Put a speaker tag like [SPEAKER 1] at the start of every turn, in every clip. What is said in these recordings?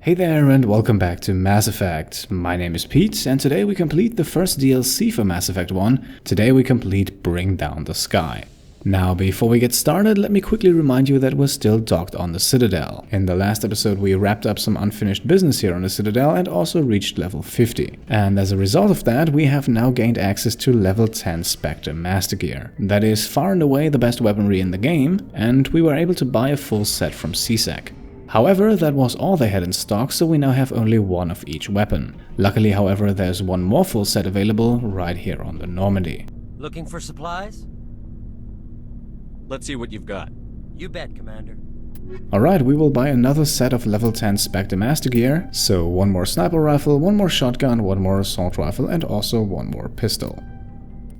[SPEAKER 1] Hey there and welcome back to Mass Effect. My name is Pete and today we complete the first DLC for Mass Effect 1. Today we complete Bring Down the Sky. Now before we get started, let me quickly remind you that we're still docked on the Citadel. In the last episode we wrapped up some unfinished business here on the Citadel and also reached level 50. And as a result of that, we have now gained access to level 10 Spectre Master Gear. That is far and away the best weaponry in the game, and we were able to buy a full set from CSEC. However, that was all they had in stock, so we now have only one of each weapon. Luckily, however, there's one more full set available right here on the Normandy.
[SPEAKER 2] Looking for supplies?
[SPEAKER 3] Let's see what you've got.
[SPEAKER 2] You bet, Commander.
[SPEAKER 1] Alright, we will buy another set of level 10 Spectre Master Gear, so one more sniper rifle, one more shotgun, one more assault rifle, and also one more pistol.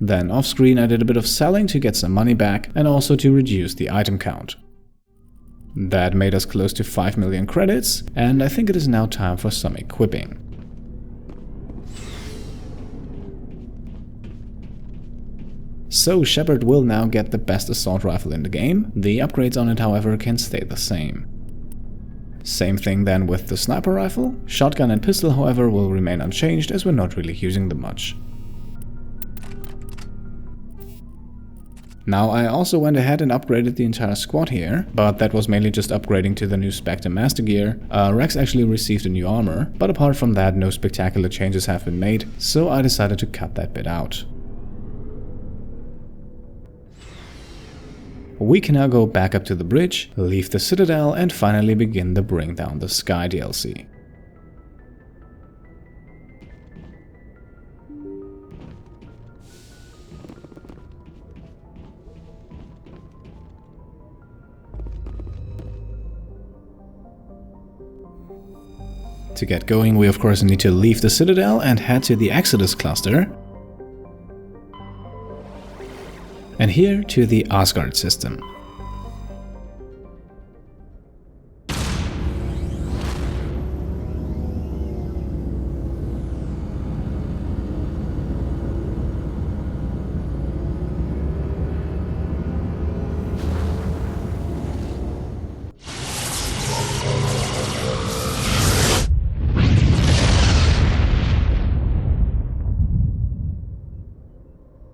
[SPEAKER 1] Then off-screen I did a bit of selling to get some money back, and also to reduce the item count. That made us close to 5 million credits, and I think it is now time for some equipping. So Shepard will now get the best assault rifle in the game. The upgrades on it, however, can stay the same. Same thing then with the sniper rifle. Shotgun and pistol, however, will remain unchanged as we're not really using them much. Now I also went ahead and upgraded the entire squad here, but that was mainly just upgrading to the new Spectre Master Gear. Rex actually received a new armor, but apart from that no spectacular changes have been made, so I decided to cut that bit out. We can now go back up to the bridge, leave the Citadel and finally begin the Bring Down the Sky DLC. To get going, we of course need to leave the Citadel and head to the Exodus cluster, and here to the Asgard system.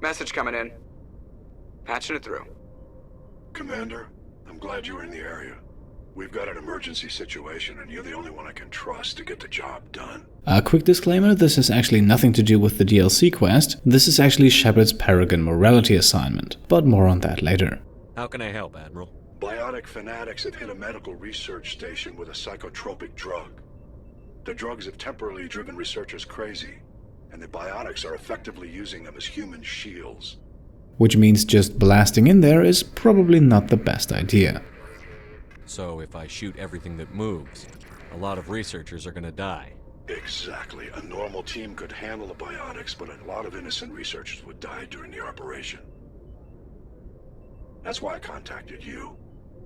[SPEAKER 4] Message coming in. Patching it through.
[SPEAKER 5] Commander, I'm glad you were in the area. We've got an emergency situation and you're the only one I can trust to get the job done.
[SPEAKER 1] A quick disclaimer, this has actually nothing to do with the DLC quest. This is actually Shepard's Paragon morality assignment, but more on that later.
[SPEAKER 3] How can I help, Admiral?
[SPEAKER 5] Biotic fanatics have hit a medical research station with a psychotropic drug. The drugs have temporarily driven researchers crazy, and the biotics are effectively using them as human shields.
[SPEAKER 1] Which means just blasting in there is probably not the best idea.
[SPEAKER 3] So if I shoot everything that moves, a lot of researchers are gonna die.
[SPEAKER 5] Exactly. A normal team could handle the biotics, but a lot of innocent researchers would die during the operation. That's why I contacted you.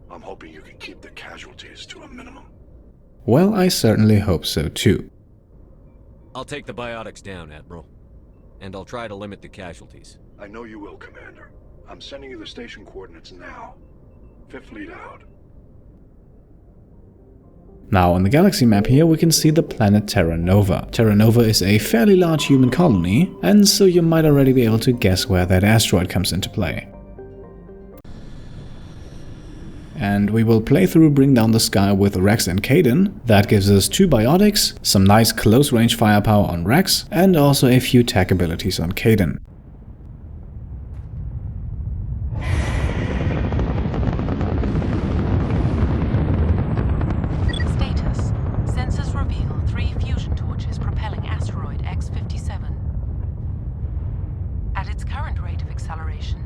[SPEAKER 5] I'm hoping you can keep the casualties to a minimum.
[SPEAKER 1] Well, I certainly hope so too.
[SPEAKER 3] I'll take the biotics down, Admiral. And I'll try to limit the casualties.
[SPEAKER 5] I know you will, Commander. I'm sending you the station coordinates now. Fifth Fleet out.
[SPEAKER 1] Now on the galaxy map here we can see the planet Terra Nova. Terra Nova is a fairly large human colony, and so you might already be able to guess where that asteroid comes into play. And we will play through Bring Down the Sky with Rex and Kaidan. That gives us 2 biotics, some nice close-range firepower on Rex, and also a few tech abilities on Kaidan.
[SPEAKER 6] Status. Sensors reveal 3 fusion torches propelling Asteroid X57. At its current rate of acceleration,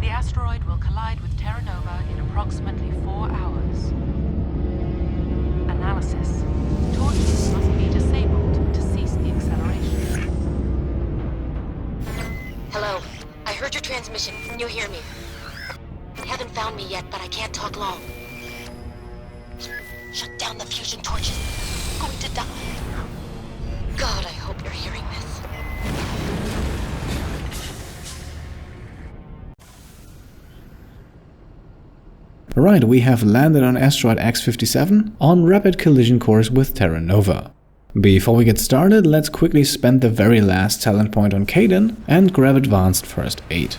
[SPEAKER 6] the asteroid will collide with Terra Nova in approximately 4 hours. Analysis. Torches must be disabled to cease the acceleration.
[SPEAKER 7] Hello. I heard your transmission. Can you hear me? You haven't found me yet, but I can't talk long. Shut down the fusion torches. I'm going to die. God, I hope you're hearing this.
[SPEAKER 1] Right, we have landed on Asteroid X57 on rapid collision course with Terra Nova. Before we get started, let's quickly spend the very last talent point on Kate and grab advanced first aid.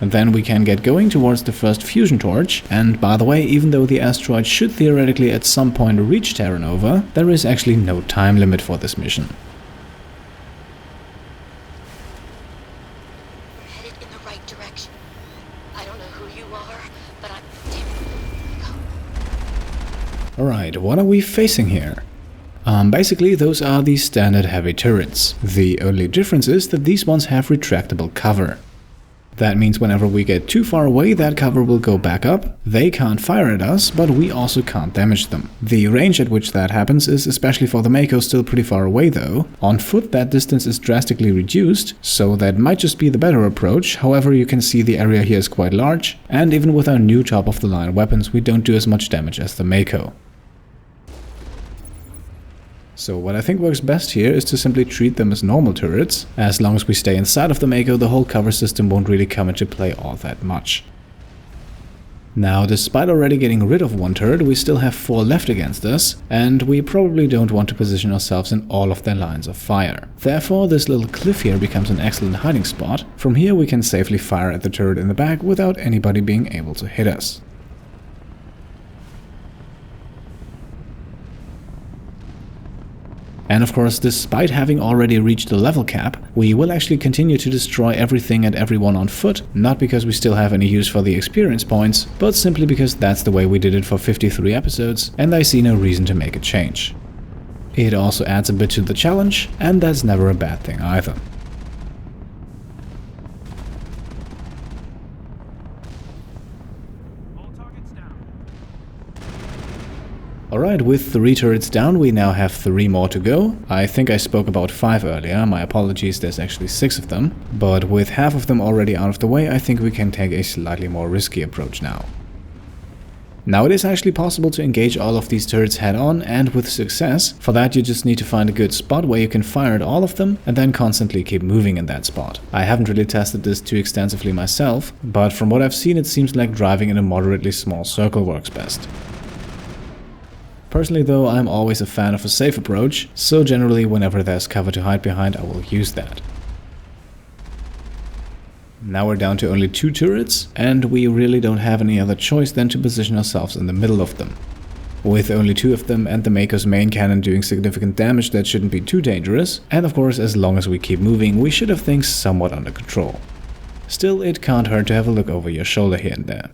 [SPEAKER 1] And then we can get going towards the first fusion torch, and by the way, even though the asteroid should theoretically at some point reach Terra Nova, there is actually no time limit for this mission.
[SPEAKER 7] We're headed in the right direction. I don't know who you are, but I'm...
[SPEAKER 1] Alright, what are we facing here? Basically, those are the standard heavy turrets. The only difference is that these ones have retractable cover. That means whenever we get too far away, that cover will go back up. They can't fire at us, but we also can't damage them. The range at which that happens is, especially for the Mako, still pretty far away though. On foot that distance is drastically reduced, so that might just be the better approach. However, you can see the area here is quite large, and even with our new top-of-the-line weapons, we don't do as much damage as the Mako. So what I think works best here is to simply treat them as normal turrets. As long as we stay inside of the Mako, the whole cover system won't really come into play all that much. Now, despite already getting rid of one turret, we still have 4 left against us, and we probably don't want to position ourselves in all of their lines of fire. Therefore, this little cliff here becomes an excellent hiding spot. From here we can safely fire at the turret in the back without anybody being able to hit us. And of course, despite having already reached the level cap, we will actually continue to destroy everything and everyone on foot, not because we still have any use for the experience points, but simply because that's the way we did it for 53 episodes, and I see no reason to make a change. It also adds a bit to the challenge, and that's never a bad thing either. Alright, with 3 turrets down, we now have 3 more to go. I think I spoke about 5 earlier, my apologies, there's actually 6 of them. But with half of them already out of the way, I think we can take a slightly more risky approach now. Now it is actually possible to engage all of these turrets head on and with success. For that you just need to find a good spot where you can fire at all of them and then constantly keep moving in that spot. I haven't really tested this too extensively myself, but from what I've seen it seems like driving in a moderately small circle works best. Personally though, I'm always a fan of a safe approach, so generally whenever there's cover to hide behind I will use that. Now we're down to only 2 turrets, and we really don't have any other choice than to position ourselves in the middle of them. With only 2 of them and the Mako's main cannon doing significant damage, that shouldn't be too dangerous, and of course as long as we keep moving we should have things somewhat under control. Still, it can't hurt to have a look over your shoulder here and there.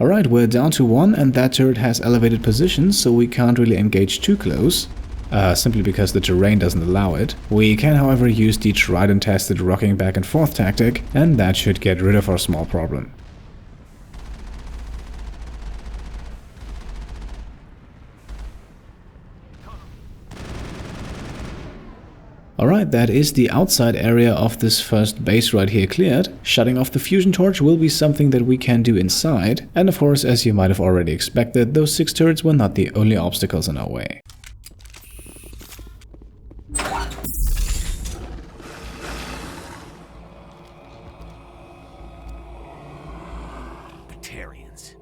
[SPEAKER 1] Alright, we're down to 1 and that turret has elevated positions, so we can't really engage too close, simply because the terrain doesn't allow it. We can however use the tried and tested rocking back and forth tactic, and that should get rid of our small problem. Alright, that is the outside area of this first base right here cleared. Shutting off the fusion torch will be something that we can do inside, and of course, as you might have already expected, those 6 turrets were not the only obstacles in our way.
[SPEAKER 2] Batarians.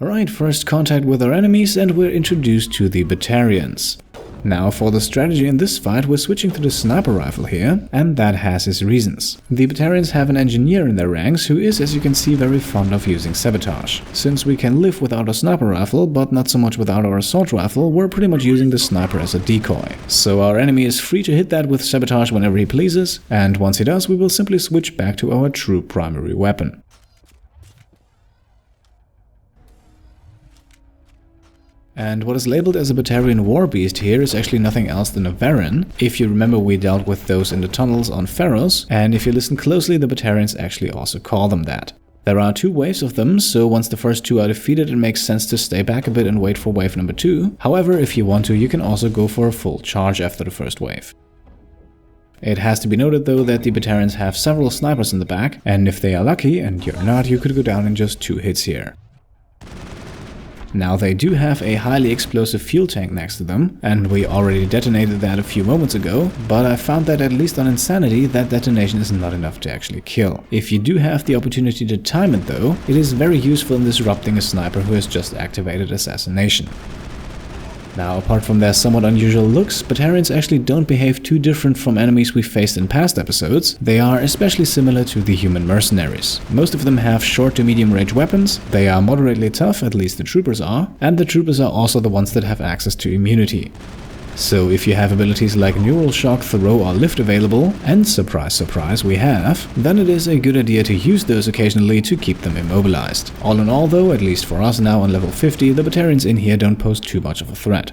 [SPEAKER 1] Alright, first contact with our enemies and we're introduced to the Batarians. Now for the strategy in this fight we're switching to the sniper rifle here, and that has its reasons. The Batarians have an engineer in their ranks who is, as you can see, very fond of using sabotage. Since we can live without a sniper rifle, but not so much without our assault rifle, we're pretty much using the sniper as a decoy. So our enemy is free to hit that with sabotage whenever he pleases, and once he does we will simply switch back to our true primary weapon. And what is labeled as a Batarian war beast here is actually nothing else than a Varan. If you remember, we dealt with those in the tunnels on Pharos, and if you listen closely, the Batarians actually also call them that. There are 2 waves of them, so once the first 2 are defeated it makes sense to stay back a bit and wait for wave number 2. However, if you want to, you can also go for a full charge after the first wave. It has to be noted though that the Batarians have several snipers in the back, and if they are lucky, and you're not, you could go down in just 2 hits here. Now they do have a highly explosive fuel tank next to them, and we already detonated that a few moments ago, but I found that at least on Insanity that detonation is not enough to actually kill. If you do have the opportunity to time it though, it is very useful in disrupting a sniper who has just activated assassination. Now, apart from their somewhat unusual looks, Batarians actually don't behave too different from enemies we faced in past episodes. They are especially similar to the human mercenaries. Most of them have short to medium range weapons, they are moderately tough, at least the troopers are, and the troopers are also the ones that have access to immunity. So if you have abilities like Neural Shock, Throw or Lift available, and surprise surprise we have, then it is a good idea to use those occasionally to keep them immobilized. All in all though, at least for us now on level 50, the Batarians in here don't pose too much of a threat.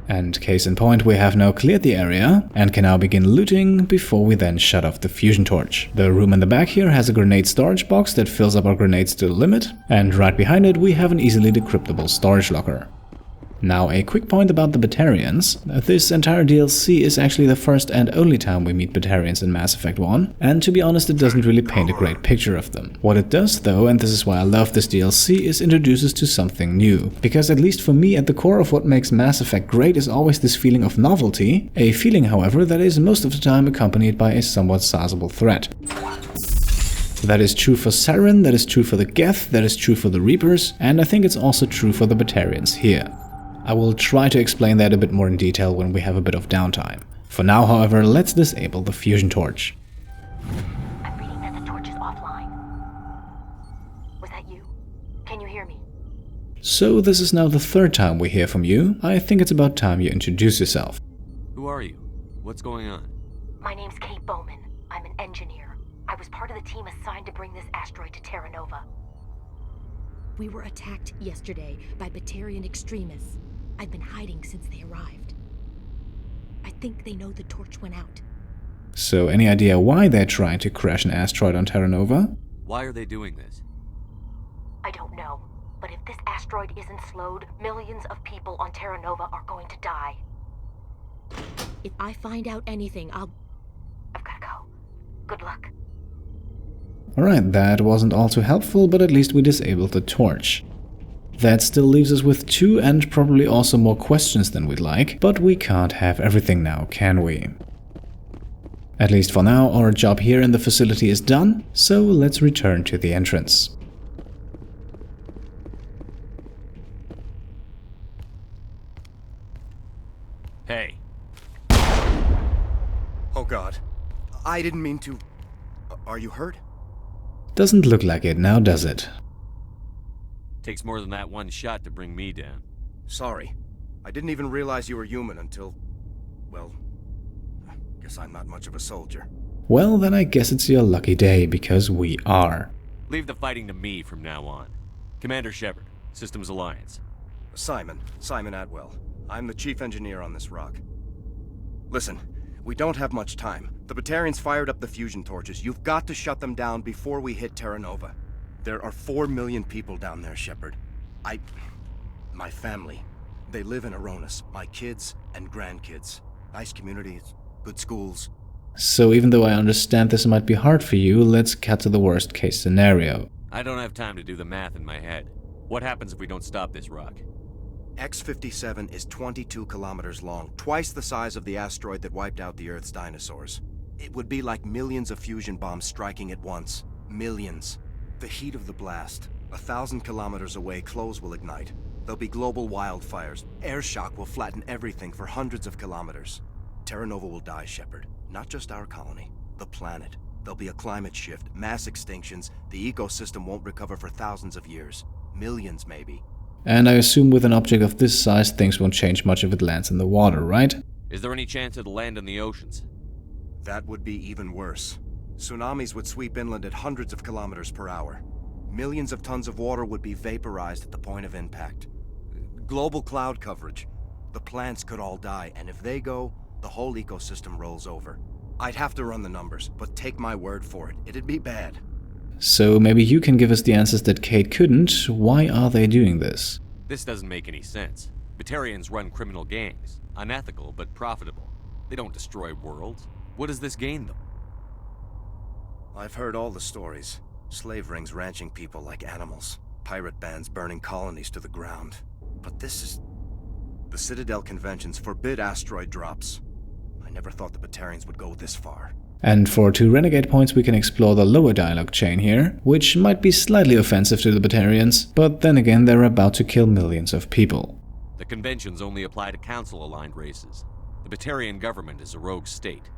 [SPEAKER 1] And case in point, we have now cleared the area and can now begin looting before we then shut off the fusion torch. The room in the back here has a grenade storage box that fills up our grenades to the limit, and right behind it we have an easily decryptable storage locker. Now, a quick point about the Batarians. This entire DLC is actually the first and only time we meet Batarians in Mass Effect 1, and to be honest, it doesn't really paint a great picture of them. What it does though, and this is why I love this DLC, is introduce us to something new. Because at least for me, at the core of what makes Mass Effect great is always this feeling of novelty, a feeling however that is most of the time accompanied by a somewhat sizable threat. That is true for Saren, that is true for the Geth, that is true for the Reapers, and I think it's also true for the Batarians here. I will try to explain that a bit more in detail when we have a bit of downtime. For now, however, let's disable the fusion torch.
[SPEAKER 7] I'm reading that the torch is offline. Was that you? Can you hear me?
[SPEAKER 1] So this is now the third time we hear from you. I think it's about time you introduce yourself.
[SPEAKER 3] Who are you? What's going on?
[SPEAKER 7] My name's Kate Bowman. I'm an engineer. I was part of the team assigned to bring this asteroid to Terra Nova.
[SPEAKER 8] We were attacked yesterday by Batarian extremists. I've been hiding since they arrived. I think they know the torch went out.
[SPEAKER 1] So any idea why they're trying to crash an asteroid on Terra Nova?
[SPEAKER 3] Why are they doing this?
[SPEAKER 7] I don't know, but if this asteroid isn't slowed, millions of people on Terra Nova are going to die.
[SPEAKER 8] If I find out anything,
[SPEAKER 7] I've gotta go. Good luck.
[SPEAKER 1] Alright, that wasn't all too helpful, but at least we disabled the torch. That still leaves us with 2 and probably also more questions than we'd like, but we can't have everything now, can we? At least for now, our job here in the facility is done, so let's return to the entrance.
[SPEAKER 3] Hey.
[SPEAKER 9] Oh God. I didn't mean to... Are you hurt?
[SPEAKER 1] Doesn't look like it now, does it?
[SPEAKER 3] Takes more than that one shot to bring me down.
[SPEAKER 9] Sorry. I didn't even realize you were human until... well... guess I'm not much of a soldier.
[SPEAKER 1] Well, then I guess it's your lucky day, because we are.
[SPEAKER 3] Leave the fighting to me from now on. Commander Shepard, Systems Alliance.
[SPEAKER 9] Simon Atwell. I'm the chief engineer on this rock. Listen, we don't have much time. The Batarians fired up the fusion torches. You've got to shut them down before we hit Terra Nova. There are 4 million people down there, Shepard. My family, they live in Aronis. My kids and grandkids. Nice communities, good schools.
[SPEAKER 1] So even though I understand this might be hard for you, let's cut to the worst case scenario.
[SPEAKER 3] I don't have time to do the math in my head. What happens if we don't stop this rock?
[SPEAKER 9] X57 is 22 kilometers long, twice the size of the asteroid that wiped out the Earth's dinosaurs. It would be like millions of fusion bombs striking at once. Millions. The heat of the blast. 1,000 kilometers away, clothes will ignite. There'll be global wildfires. Air shock will flatten everything for hundreds of kilometers. Terra Nova will die, Shepard. Not just our colony. The planet. There'll be a climate shift, mass extinctions. The ecosystem won't recover for thousands of years. Millions, maybe.
[SPEAKER 1] And I assume with an object of this size, things won't change much if it lands in the water, right?
[SPEAKER 3] Is there any chance it'll land in the oceans?
[SPEAKER 9] That would be even worse. Tsunamis would sweep inland at hundreds of kilometers per hour. Millions of tons of water would be vaporized at the point of impact. Global cloud coverage. The plants could all die, and if they go, the whole ecosystem rolls over. I'd have to run the numbers, but take my word for it, it'd be bad.
[SPEAKER 1] So maybe you can give us the answers that Kate couldn't. Why are they doing this?
[SPEAKER 3] This doesn't make any sense. Batarians run criminal gangs. Unethical, but profitable. They don't destroy worlds. What does this gain them?
[SPEAKER 9] I've heard all the stories. Slave rings ranching people like animals. pirate bands burning colonies to the ground. But this is... The Citadel conventions forbid asteroid drops. I never thought the Batarians would go this far.
[SPEAKER 1] And for 2 renegade points we can explore the lower dialogue chain here, which might be slightly offensive to the Batarians, but then again they're about to kill millions of people.
[SPEAKER 3] The conventions only apply to council-aligned races. The Batarian government is a rogue state.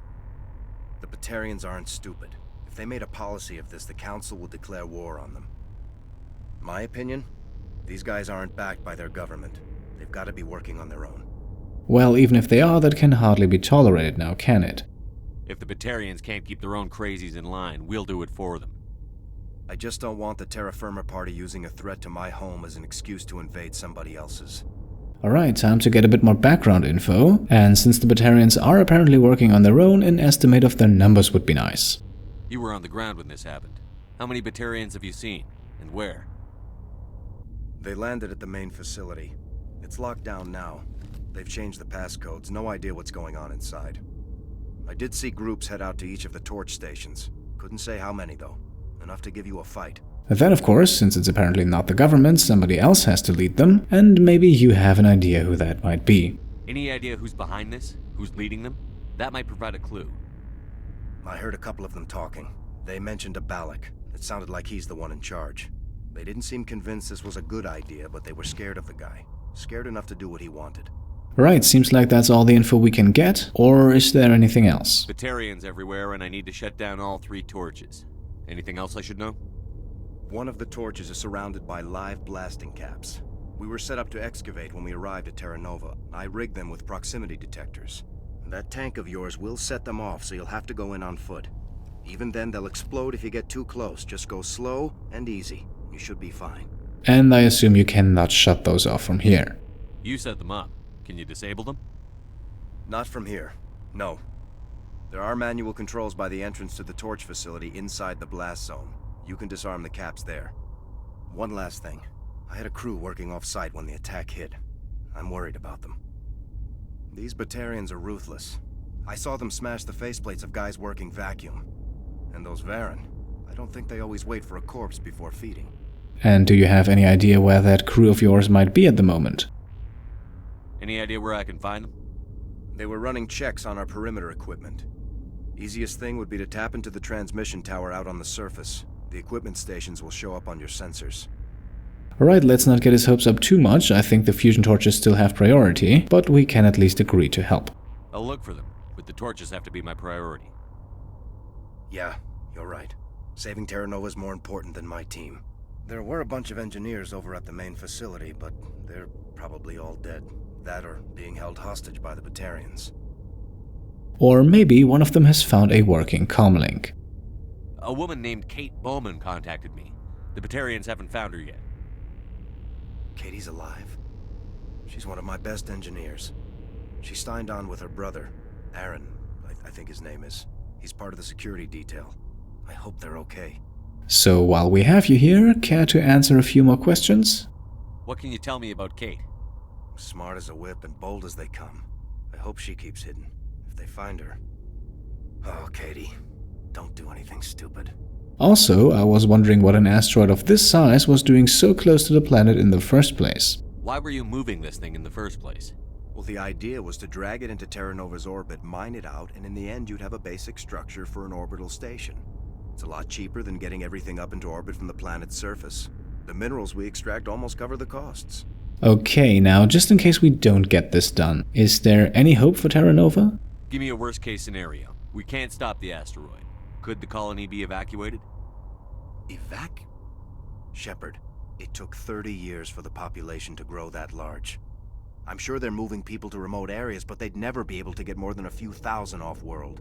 [SPEAKER 9] The Batarians aren't stupid. If they made a policy of this, the council would declare war on them. My opinion? These guys aren't backed by their government. They've got to be working on their own.
[SPEAKER 1] Well, even if they are, that can hardly be tolerated now, can it?
[SPEAKER 3] If the Batarians can't keep their own crazies in line, we'll do it for them.
[SPEAKER 9] I just don't want the Terra Firma party using a threat to my home as an excuse to invade somebody else's.
[SPEAKER 1] Alright, time to get a bit more background info, and since the Batarians are apparently working on their own, an estimate of their numbers would be nice.
[SPEAKER 3] You were on the ground when this happened. How many Batarians have you seen? And where?
[SPEAKER 9] They landed at the main facility. It's locked down now. They've changed the passcodes, no idea what's going on inside. I did see groups head out to each of the torch stations. Couldn't say how many though. Enough to give you a fight.
[SPEAKER 1] Then of course, since it's apparently not the government, somebody else has to lead them, and maybe you have an idea who that might be.
[SPEAKER 3] Any idea who's behind this? Who's leading them? That might provide a clue.
[SPEAKER 9] I heard a couple of them talking. They mentioned a Balak. It sounded like he's the one in charge. They didn't seem convinced this was a good idea, but they were scared of the guy. Scared enough to do what he wanted.
[SPEAKER 1] Right, seems like that's all the info we can get, or is there anything else?
[SPEAKER 3] Batarians everywhere, and I need to shut down all 3 torches. Anything else I should know?
[SPEAKER 9] One of the torches is surrounded by live blasting caps. We were set up to excavate when we arrived at Terra Nova. I rigged them with proximity detectors. That tank of yours will set them off, so you'll have to go in on foot. Even then, they'll explode if you get too close. Just go slow and easy. You should be fine.
[SPEAKER 1] And I assume you cannot shut those off from here.
[SPEAKER 3] You set them up. Can you disable them?
[SPEAKER 9] Not from here. No. There are manual controls by the entrance to the torch facility inside the blast zone. You can disarm the caps there. One last thing. I had a crew working off-site when the attack hit. I'm worried about them. These Batarians are ruthless. I saw them smash the faceplates of guys working vacuum. And those Varen, I don't think they always wait for a corpse before feeding.
[SPEAKER 1] And do you have any idea where that crew of yours might be at the moment?
[SPEAKER 3] Any idea where I can find them?
[SPEAKER 9] They were running checks on our perimeter equipment. Easiest thing would be to tap into the transmission tower out on the surface. The equipment stations will show up on your sensors.
[SPEAKER 1] Alright, let's not get his hopes up too much. I think the fusion torches still have priority, but we can at least agree to help.
[SPEAKER 3] I'll look for them, but the torches have to be my priority.
[SPEAKER 9] Yeah, you're right. Saving Terra Nova is more important than my team. There were a bunch of engineers over at the main facility, but they're probably all dead. That or being held hostage by the Batarians.
[SPEAKER 1] Or maybe one of them has found a working comlink.
[SPEAKER 3] A woman named Kate Bowman contacted me. The Batarians haven't found her yet.
[SPEAKER 9] Katie's alive? She's one of my best engineers. She signed on with her brother, Aaron, I think his name is. He's part of the security detail. I hope they're okay.
[SPEAKER 1] So while we have you here, care to answer a few more questions?
[SPEAKER 3] What can you tell me about Kate?
[SPEAKER 9] Smart as a whip and bold as they come. I hope she keeps hidden. If they find her... Oh, Katie. Don't do anything stupid.
[SPEAKER 1] Also, I was wondering what an asteroid of this size was doing so close to the planet in the first place.
[SPEAKER 3] Why were you moving this thing in the first place?
[SPEAKER 9] Well, the idea was to drag it into Terra Nova's orbit, mine it out, and in the end you'd have a basic structure for an orbital station. It's a lot cheaper than getting everything up into orbit from the planet's surface. The minerals we extract almost cover the costs.
[SPEAKER 1] Okay, now just in case we don't get this done, is there any hope for Terra Nova?
[SPEAKER 3] Give me a worst-case scenario. We can't stop the asteroid. Could the colony be evacuated?
[SPEAKER 9] Shepard, it took 30 years for the population to grow that large. I'm sure they're moving people to remote areas, but they'd never be able to get more than a few thousand off-world.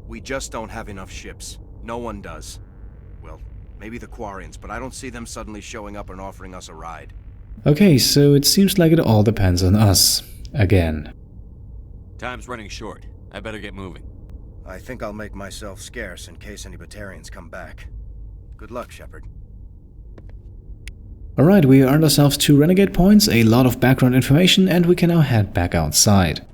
[SPEAKER 9] We just don't have enough ships. No one does. Well, maybe the Quarians, but I don't see them suddenly showing up and offering us a ride.
[SPEAKER 1] Okay, so it seems like it all depends on us. Again.
[SPEAKER 3] Time's running short. I better get moving.
[SPEAKER 9] I think I'll make myself scarce in case any Batarians come back. Good luck, Shepard.
[SPEAKER 1] Alright, we earned ourselves 2 renegade points, a lot of background information, and we can now head back outside.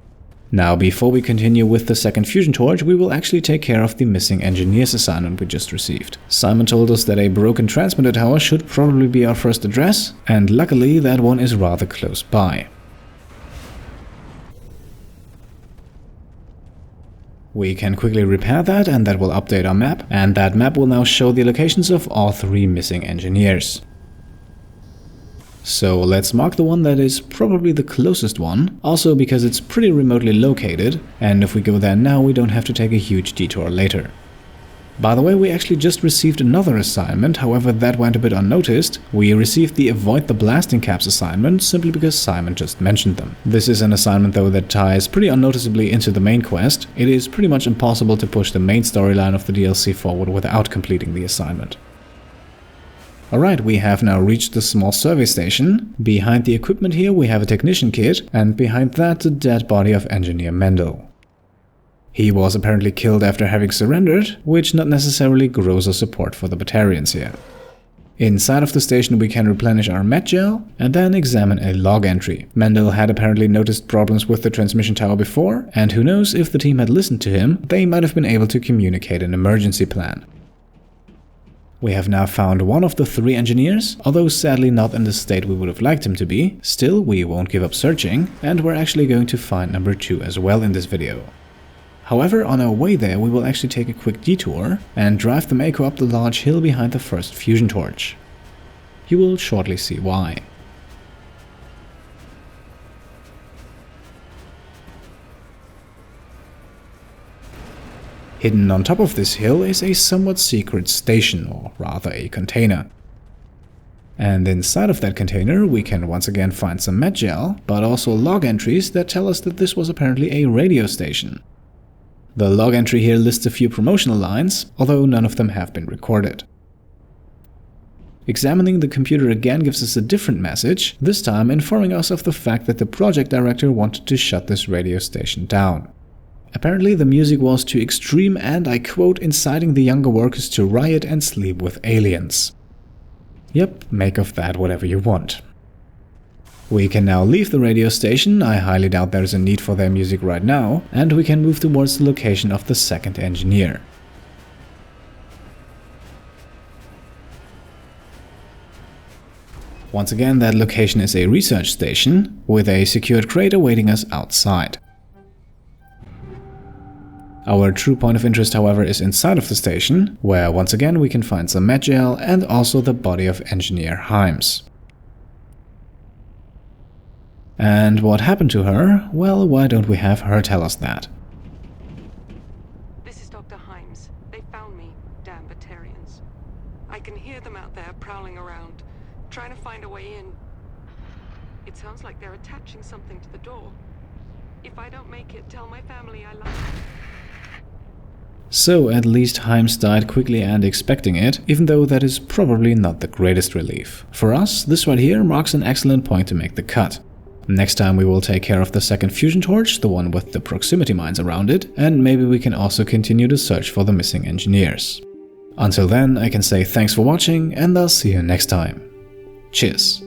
[SPEAKER 1] Now, before we continue with the second fusion torch, we will actually take care of the missing engineers assignment we just received. Simon told us that a broken transmitter tower should probably be our first address, and luckily that one is rather close by. We can quickly repair that, and that will update our map, and that map will now show the locations of all 3 missing engineers. So let's mark the one that is probably the closest one, also because it's pretty remotely located, and if we go there now we don't have to take a huge detour later. By the way, we actually just received another assignment, however that went a bit unnoticed. We received the Avoid the Blasting Caps assignment simply because Simon just mentioned them. This is an assignment though that ties pretty unnoticeably into the main quest. It is pretty much impossible to push the main storyline of the DLC forward without completing the assignment. Alright, we have now reached the small survey station. Behind the equipment here we have a technician kit, and behind that the dead body of Engineer Mendel. He was apparently killed after having surrendered, which not necessarily grows our support for the Batarians here. Inside of the station we can replenish our med gel and then examine a log entry. Mendel had apparently noticed problems with the transmission tower before, and who knows, if the team had listened to him, they might have been able to communicate an emergency plan. We have now found one of the 3 engineers, although sadly not in the state we would have liked him to be. Still, we won't give up searching, and we're actually going to find number 2 as well in this video. However, on our way there we will actually take a quick detour and drive the Mako up the large hill behind the first fusion torch. You will shortly see why. Hidden on top of this hill is a somewhat secret station, or rather a container. And inside of that container we can once again find some med gel, but also log entries that tell us that this was apparently a radio station. The log entry here lists a few promotional lines, although none of them have been recorded. Examining the computer again gives us a different message, this time informing us of the fact that the project director wanted to shut this radio station down. Apparently the music was too extreme and, I quote, inciting the younger workers to riot and sleep with aliens. Yep, make of that whatever you want. We can now leave the radio station, I highly doubt there is a need for their music right now, and we can move towards the location of the second engineer. Once again, that location is a research station, with a secured crate awaiting us outside. Our true point of interest, however, is inside of the station, where once again we can find some med gel and also the body of Engineer Himes. And what happened to her? Well, why don't we have her tell us that?
[SPEAKER 10] This is Dr. Himes. They found me, damn Batarians. I can hear them out there prowling around, trying to find a way in. It sounds like they're attaching something to the door. If I don't make it, tell my family I love them.
[SPEAKER 1] So at least Himes died quickly and expecting it, even though that is probably not the greatest relief. For us, this right here marks an excellent point to make the cut. Next time we will take care of the second fusion torch, the one with the proximity mines around it, and maybe we can also continue to search for the missing engineers. Until then, I can say thanks for watching, and I'll see you next time. Cheers.